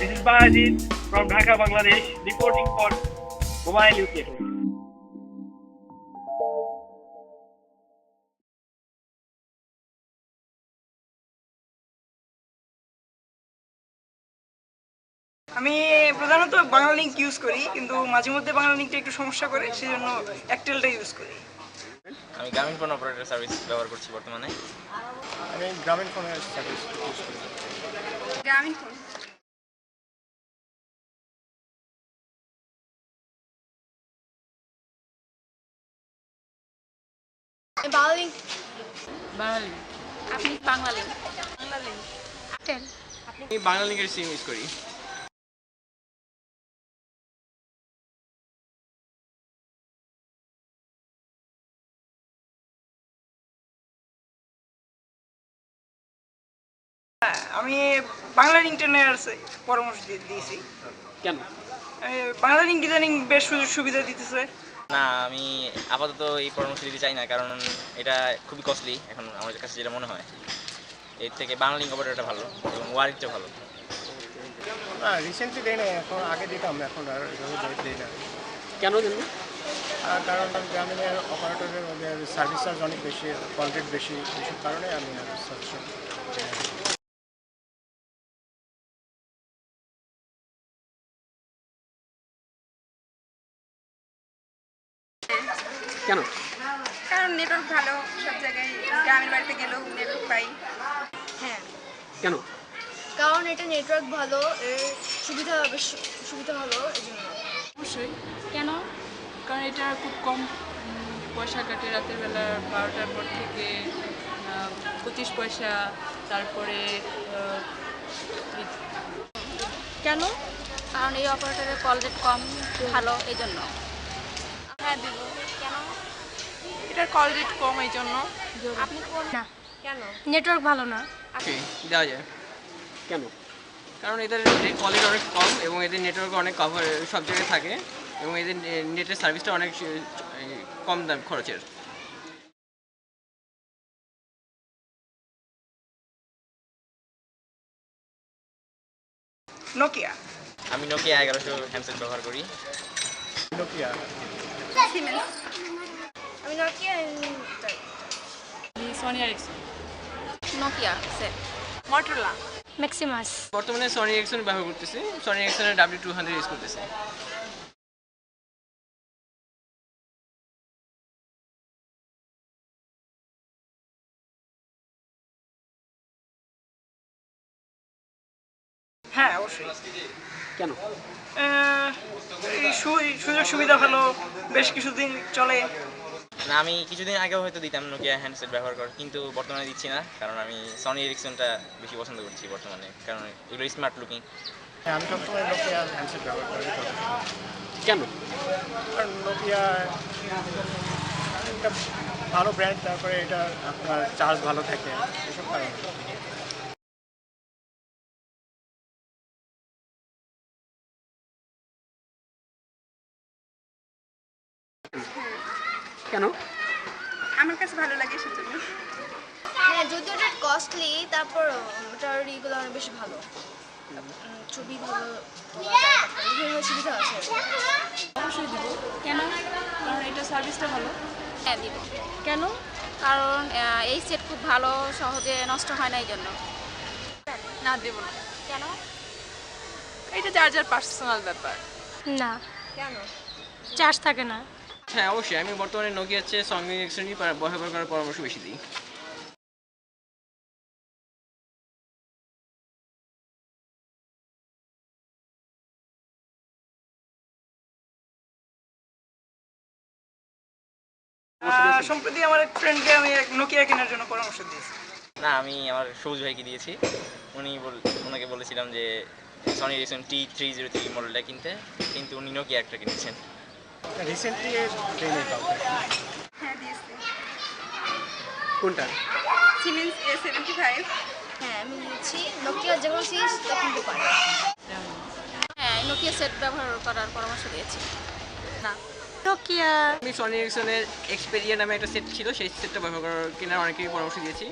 This is Bahajit from Dhaka, Bangladesh, reporting for Mobile UK. আমি প্রধানত Bangla link use করি, কিন্তু মাঝে মধ্যে বাংলা লিঙ্কটা একটু সমস্যা করে, সেজন্য এয়ারটেলটা ইউজ করি। আমি গ্রামীণ ফোন অপারেটর সার্ভিস ব্যবহার করছি বর্তমানে। আমি গ্রামীণ ফোনের সার্ভিস ইউজ করি। গ্রামীণ ফোন। বাংলা লিঙ্ক। আপনি Bangla link. Bangla link. Airtel. আমি বাংলা লিঙ্কের সিম ইউজ করি। আমি বাংলা লিঙ্কটা নেওয়ার পরামর্শ দিয়েছি। কেন? বাংলা লিঙ্ক ইদানিং বেশ সুযোগ সুবিধা দিতেছে। না, আমি আপাতত এই পরামর্শ দিতে চাই না, কারণ এটা খুবই কস্টলি এখন আমার কাছে যেটা মনে হয়। এর থেকে বাংলা লিঙ্ক অপারেটরটা ভালো এবং ওয়ারেন্টিটা ভালো। না, রিসেন্টলি দেই না, এখন আগে দিতাম, এখন আর এভাবে দেই না। কেন জানি? কারণ গ্রামীণের অপারেটরের ওদের সার্ভিস চার্জ অনেক বেশি, কল রেট বেশি, এইসব কারণে আমি সাজেশন। কেন? কারণ নেটওয়ার্ক ভালো, সব জায়গায় গ্রামের বাড়িতে গেলেও নেটওয়ার্ক পাই। হ্যাঁ। কেন? কারণ এটা নেটওয়ার্ক ভালো, এর সুবিধা ভালো, এই জন্য। অবশ্যই। কেন? কারণ এটা খুব কম পয়সা কাটে, রাতের বেলা 12টার পর থেকে 25 পয়সা, তারপরে কেন? কারণ এই অপারেটরের কল রেট কম, ভালো, এই জন্য। হ্যাঁ দিব। কেন? এটার কল রেট কম, এই জন্য। আপনি কোন? না, কেন? নেটওয়ার্ক ভালো না। দেওয়া যায়। কেন? কারণ এদের কল রেট অনেক কম এবং এদের নেটওয়ার্ক অনেক কভার সব জায়গায় থাকে এবং এদের নেটের সার্ভিসটা অনেক কম দাম খরচের। নোকিয়া। আমি নোকিয়া 1100 হ্যান্ডসেট ব্যবহার করি। নোকিয়া। সিমেন্স। আমি Nokia. Sony Ericsson. Nokia set. Motorola. Maximus. বর্তমানে সনি এরিকসন ব্যবহার করতেছি, সনি এরিকসনের W200 ইউজ করতেছি। হ্যাঁ, অবশ্যই। কেন? এই সুযোগ সুবিধা ভালো, বেশ কিছুদিন চলে। না, আমি কিছুদিন আগেও হয়তো দিতাম নোকিয়া হ্যান্ডসেট ব্যবহার কর, কিন্তু বর্তমানে দিচ্ছি না, কারণ আমি সনি এরিকসনটা বেশি পছন্দ করছি বর্তমানে, কারণ এগুলো স্মার্ট লুকিং। হ্যাঁ, আমি সবসময় নোকিয়া হ্যান্ডসেট ব্যবহার করি। কেন? কারণ নোকিয়া একটা ভালো ব্র্যান্ড, তারপরে এটা আপনার চার্জ ভালো থাকে, এসব কারণে। কেন? আমার কাছে ভালো লাগে সেজন্য। হ্যাঁ, যদিও এটা কস্টলি, তারপর ওটার ইগুলো অনেক বেশি ভালো। ছবি ভালো, বিভিন্ন সুবিধা আছে। অবশ্যই দিব। কেন? কারণ এটা সার্ভিসটা ভালো। হ্যাঁ দিব। কেন? কারণ এই সেট খুব ভালো, সহজে নষ্ট হয় না, এই জন্য। না, দেব না। কেন? এটা যার যার পার্সোনাল ব্যাপার। না, কেন? চার্জ থাকে না। হ্যাঁ, অবশ্যই। আমি বর্তমানে নোকিয়ার চেয়ে সনি এরিকসনই ব্যবহার করার পরামর্শ বেশি দিই। সম্প্রতি আমার এক ফ্রেন্ডকে আমি এক নোকিয়া কেনার জন্য পরামর্শ দিয়েছি। না, আমি আমার সবুজ ভাইকে দিয়েছি। ওনাকে বলেছিলাম যে সনি এরিকসন T303 মডেলটা কিনতে, কিন্তু উনি নোকিয়া একটা কিনেছেন। রিসেন্টলি ট্রেনে কাউকে। হ্যাঁ দিয়েছি। কোনটা? Siemens A75। হ্যাঁ, আমি দিয়েছি। নোকিয়া যেমন সিরিজ তখন তো পারে। হ্যাঁ, নোকিয়া সেট ব্যবহার করার পরামর্শ দিয়েছি। না। নোকিয়া। আমি সনি এরিকসনের এক্সপেরিয়া নামে একটা সেট ছিল, সেই সেটটা ব্যবহার কেনার অনেকেই পরামর্শ দিয়েছি।